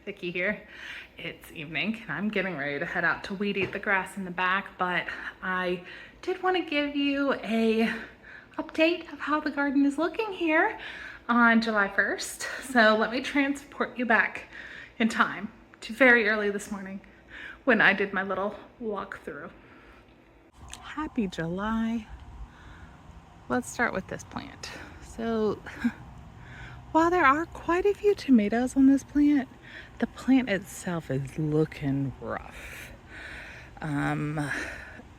Vicky here. It's evening and I'm getting ready to head out to weed eat the grass in the back, but I did want to give you a update of how the garden is looking here on July 1st. So let me transport you back in time to very early this morning when I did my little walkthrough. Happy July. Let's start with this plant. So while there are quite a few tomatoes on this plant, the plant itself is looking rough.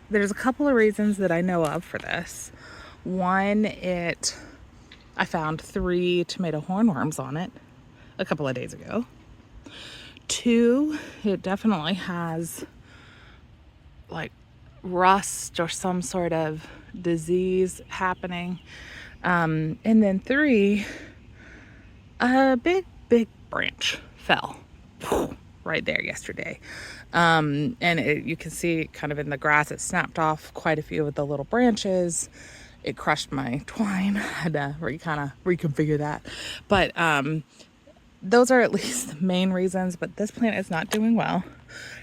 There's a couple of reasons that I know of for this. One, I found 3 tomato hornworms on it a couple of days ago. 2, it definitely has like rust or some sort of disease happening. And then 3, a big branch fell right there yesterday. And you can see kind of in the grass, it snapped off quite a few of the little branches. It crushed my twine. I had to kind of reconfigure that. But those are at least the main reasons, but this plant is not doing well.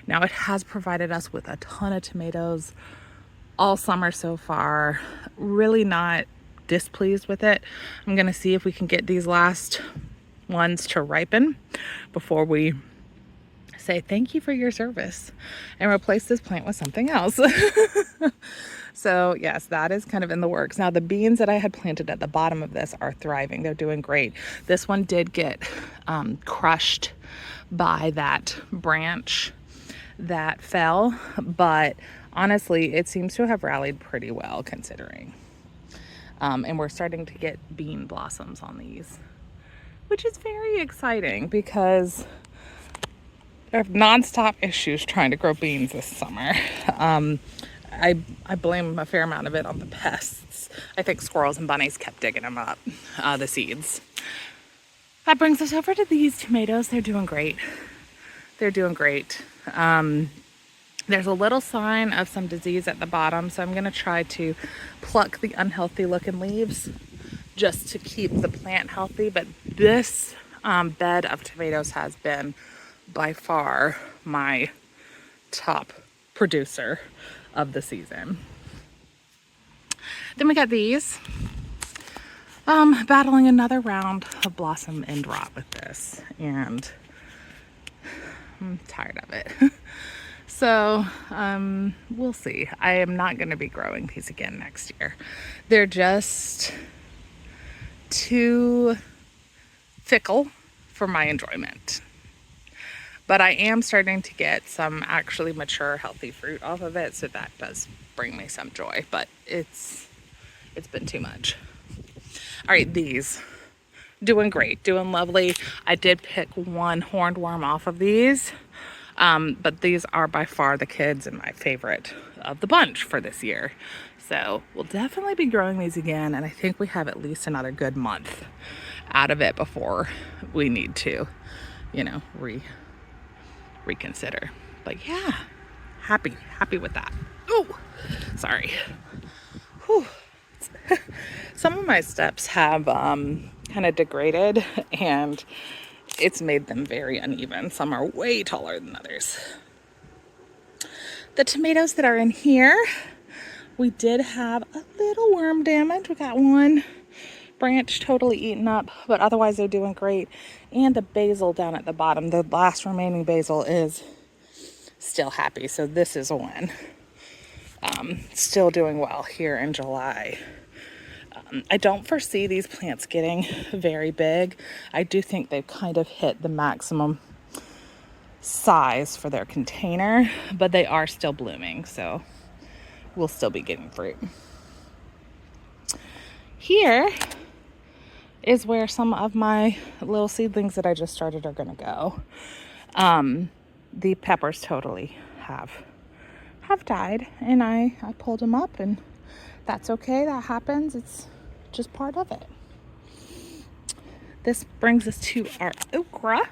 Now it has provided us with a ton of tomatoes all summer so far. Really not displeased with it. I'm gonna see if we can get these last ones to ripen before we say thank you for your service and replace this plant with something else. So yes, that is kind of in the works. Now the beans that I had planted at the bottom of this are thriving. They're doing great. This one did get crushed by that branch that fell, but honestly, it seems to have rallied pretty well considering. And we're starting to get bean blossoms on these, which is very exciting because I have nonstop issues trying to grow beans this summer. I blame a fair amount of it on the pests. I think squirrels and bunnies kept digging them up, the seeds. That brings us over to these tomatoes. They're doing great. They're doing great. There's a little sign of some disease at the bottom, so I'm going to try to pluck the unhealthy looking leaves just to keep the plant healthy. But this bed of tomatoes has been by far my top producer of the season. Then we got these, battling another round of blossom end rot with this, and I'm tired of it. So we'll see. I am not going to be growing these again next year. They're just too fickle for my enjoyment. But I am starting to get some actually mature, healthy fruit off of it, so that does bring me some joy. But it's been too much. All right, these doing great, doing lovely. I did pick one horned worm off of these, but these are by far the kids and my favorite of the bunch for this year. So we'll definitely be growing these again, and I think we have at least another good month out of it before we need to, reconsider. But yeah, happy with that. Oh, sorry. Whew. Some of my steps have kind of degraded, and it's made them very uneven. Some are way taller than others. The tomatoes that are in here, we did have a little worm damage. We got one branch totally eaten up, but otherwise they're doing great. And the basil down at the bottom, the last remaining basil, is still happy. So this is a win. Still doing well here in July. I don't foresee these plants getting very big. I do think they've kind of hit the maximum size for their container, but they are still blooming, so we'll still be getting fruit. Here is where some of my little seedlings that I just started are going to go. The peppers totally have died, and I pulled them up, and that's okay. That happens. It's just part of it. This brings us to our okra.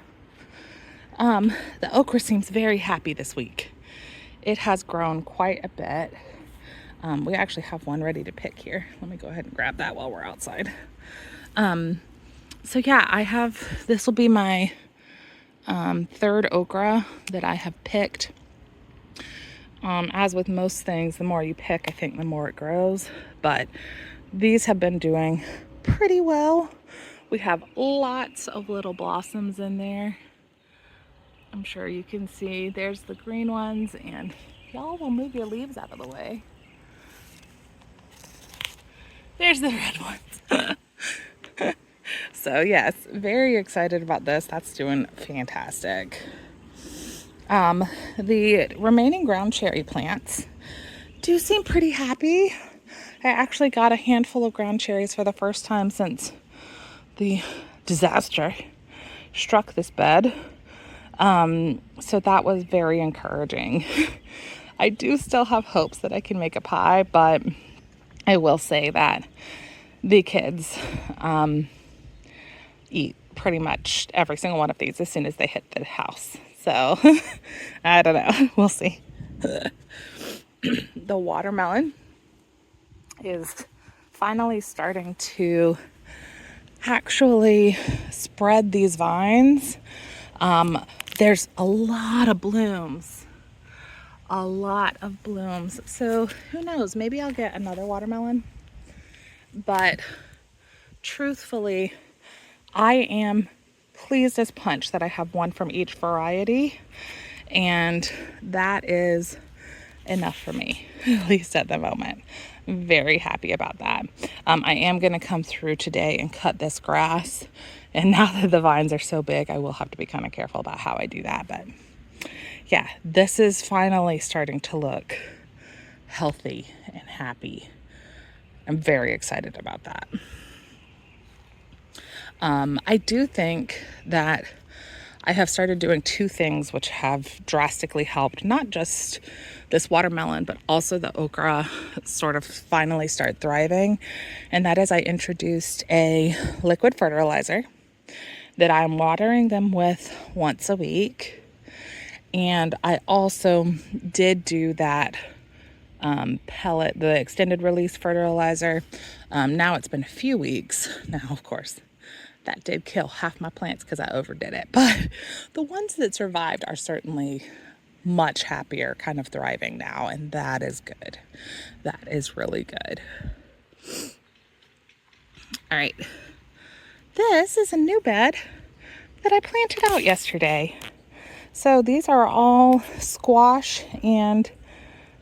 The okra seems very happy this week. It has grown quite a bit. We actually have one ready to pick here. Let me go ahead and grab that while we're outside. So yeah, this will be my third okra that I have picked. As with most things, the more you pick, I think the more it grows. But these have been doing pretty well. We have lots of little blossoms in there. I'm sure you can see there's the green ones, and y'all will move your leaves out of the way. There's the red ones. So yes, very excited about this. That's doing fantastic. The remaining ground cherry plants do seem pretty happy. I actually got a handful of ground cherries for the first time since the disaster struck this bed. So that was very encouraging. I do still have hopes that I can make a pie, but I will say that the kids eat pretty much every single one of these as soon as they hit the house. So I don't know. We'll see. The watermelon is finally starting to actually spread these vines. There's a lot of blooms. So who knows? Maybe I'll get another watermelon. But truthfully, I am pleased as punch that I have one from each variety, and that is enough for me, at least at the moment. I'm very happy about that. I am going to come through today and cut this grass, and now that the vines are so big, I will have to be kind of careful about how I do that. But yeah, this is finally starting to look healthy and happy. I'm very excited about that. I do think that I have started doing two things which have drastically helped, not just this watermelon, but also the okra sort of finally start thriving. And that is I introduced a liquid fertilizer that I'm watering them with once a week. And I also did do that pellet, the extended release fertilizer. Now it's been a few weeks. Now, of course, that did kill half my plants because I overdid it. But the ones that survived are certainly much happier, kind of thriving now. And that is good. That is really good. All right. This is a new bed that I planted out yesterday. So these are all squash and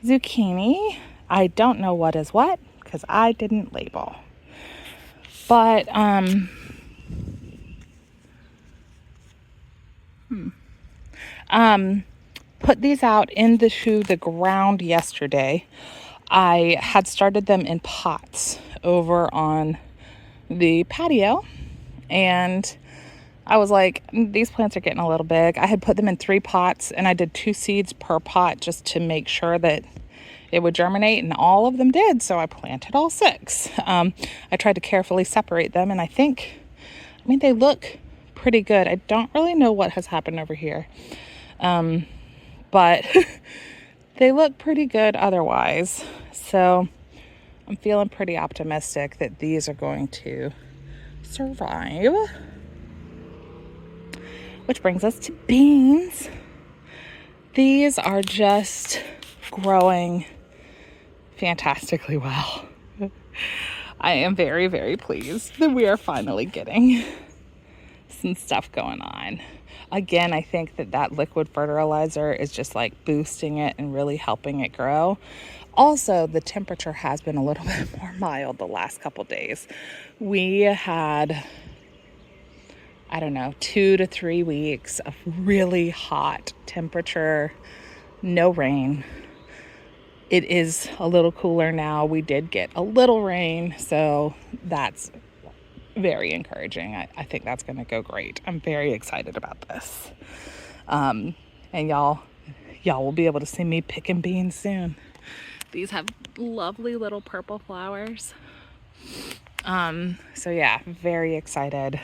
zucchini. I don't know what is what because I didn't label. But put these out into the ground yesterday. I had started them in pots over on the patio, and I was like, these plants are getting a little big. I had put them in 3 pots, and I did 2 seeds per pot just to make sure that it would germinate, and all of them did. So I planted all 6. I tried to carefully separate them, and I mean, they look pretty good. I don't really know what has happened over here. But they look pretty good otherwise. So I'm feeling pretty optimistic that these are going to survive. Which brings us to beans. These are just growing fantastically well. I am very, very pleased that we are finally getting some stuff going on. Again, I think that liquid fertilizer is just like boosting it and really helping it grow. Also, the temperature has been a little bit more mild the last couple days. We had, I don't know, 2 to 3 weeks of really hot temperature, no rain. It is a little cooler now. We did get a little rain, so that's very encouraging. I think that's going to go great. I'm very excited about this. And y'all will be able to see me picking beans soon. These have lovely little purple flowers. So yeah, very excited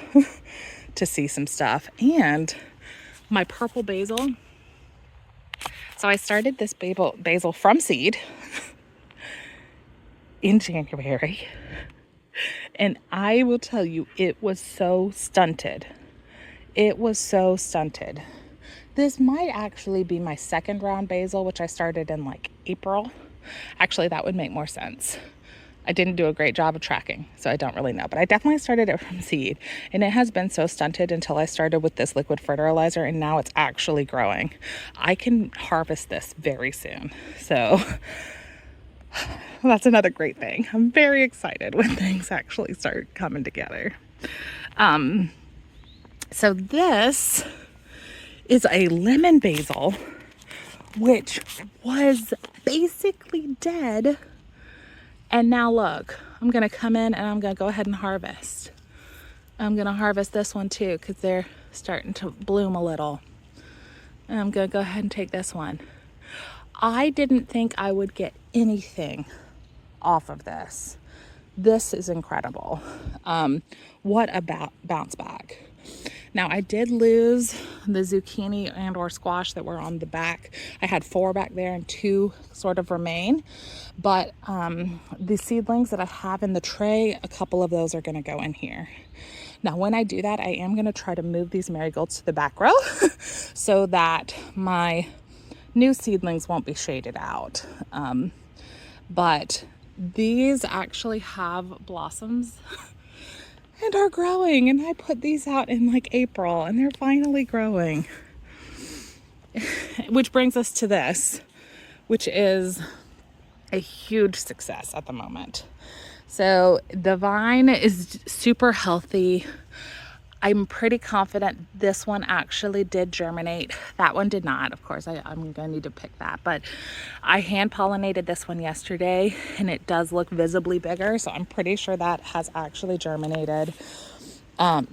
to see some stuff. And my purple basil. So I started this basil from seed in January. And I will tell you, it was so stunted. This might actually be my second round basil, which I started in like April. Actually, that would make more sense. I didn't do a great job of tracking, so I don't really know. But I definitely started it from seed. And it has been so stunted until I started with this liquid fertilizer, and now it's actually growing. I can harvest this very soon. So that's another great thing. I'm very excited when things actually start coming together. So this is a lemon basil, which was basically dead. And now look, I'm going to come in and I'm going to go ahead and harvest. I'm going to harvest this one too because they're starting to bloom a little. And I'm going to go ahead and take this one. I didn't think I would get anything off of this. This is incredible. What about bounce back? Now I did lose the zucchini and or squash that were on the back. I had 4 back there and 2 sort of remain. But the seedlings that I have in the tray, a couple of those are going to go in here. Now when I do that, I am going to try to move these marigolds to the back row so that my new seedlings won't be shaded out. But these actually have blossoms and are growing, and I put these out in like April and they're finally growing. Which brings us to this, which is a huge success at the moment. So the vine is super healthy. I'm pretty confident this one actually did germinate. That one did not, of course. I'm gonna need to pick that, but I hand pollinated this one yesterday and it does look visibly bigger. So I'm pretty sure that has actually germinated.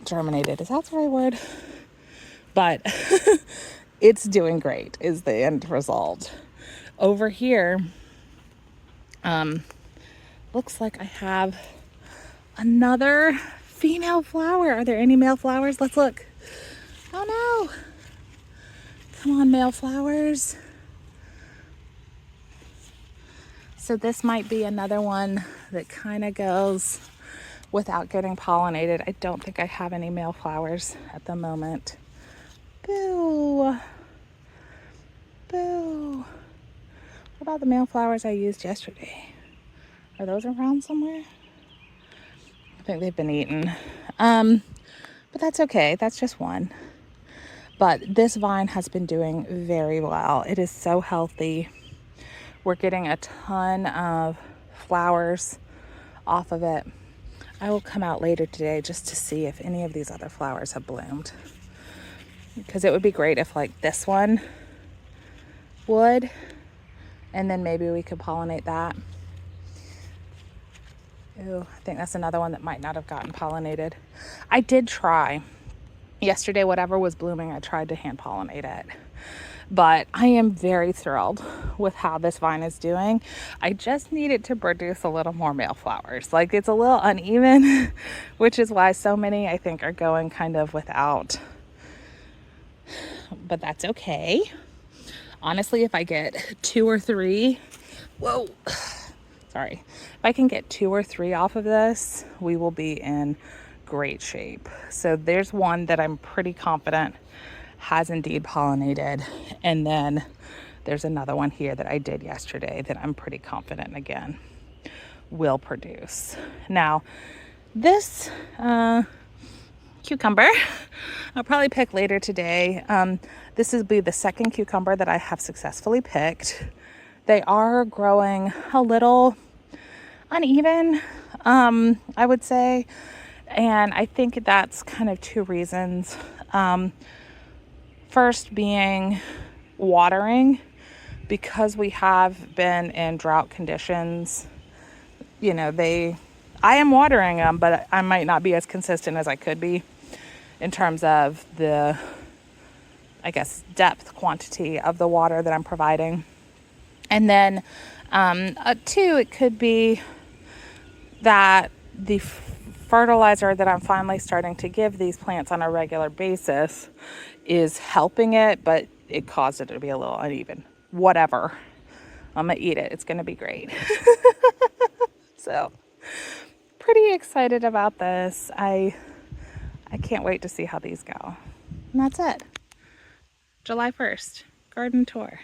Germinated, is that the right word? But it's doing great is the end result. Over here, looks like I have another female flower. Are there any male flowers? Let's look. Oh no. Come on, male flowers. So this might be another one that kind of goes without getting pollinated. I don't think I have any male flowers at the moment. Boo. Boo. What about the male flowers I used yesterday? Are those around somewhere? I think they've been eaten. But that's okay. That's just one. But this vine has been doing very well. It is so healthy. We're getting a ton of flowers off of it. I will come out later today just to see if any of these other flowers have bloomed. Because it would be great if like this one would. And then maybe we could pollinate that. Ooh, I think that's another one that might not have gotten pollinated. I did try. Yesterday, whatever was blooming, I tried to hand pollinate it. But I am very thrilled with how this vine is doing. I just need it to produce a little more male flowers. Like it's a little uneven, which is why so many I think are going kind of without. But that's okay. Honestly, if I get 2 or 3, whoa, sorry. If I can get 2 or 3 off of this, we will be in great shape. So there's one that I'm pretty confident has indeed pollinated. And then there's another one here that I did yesterday that I'm pretty confident again will produce. Now, this cucumber I'll probably pick later today. This will be the second cucumber that I have successfully picked. They are growing a little uneven, I would say. And I think that's kind of 2 reasons. First being watering, because we have been in drought conditions. You know, I am watering them, but I might not be as consistent as I could be in terms of the, I guess, depth, quantity of the water that I'm providing. And then 2, it could be that the fertilizer that I'm finally starting to give these plants on a regular basis is helping it, but it caused it to be a little uneven. Whatever. I'm gonna eat it. It's gonna be great. So, pretty excited about this. I can't wait to see how these go. And that's it. July 1st, garden tour.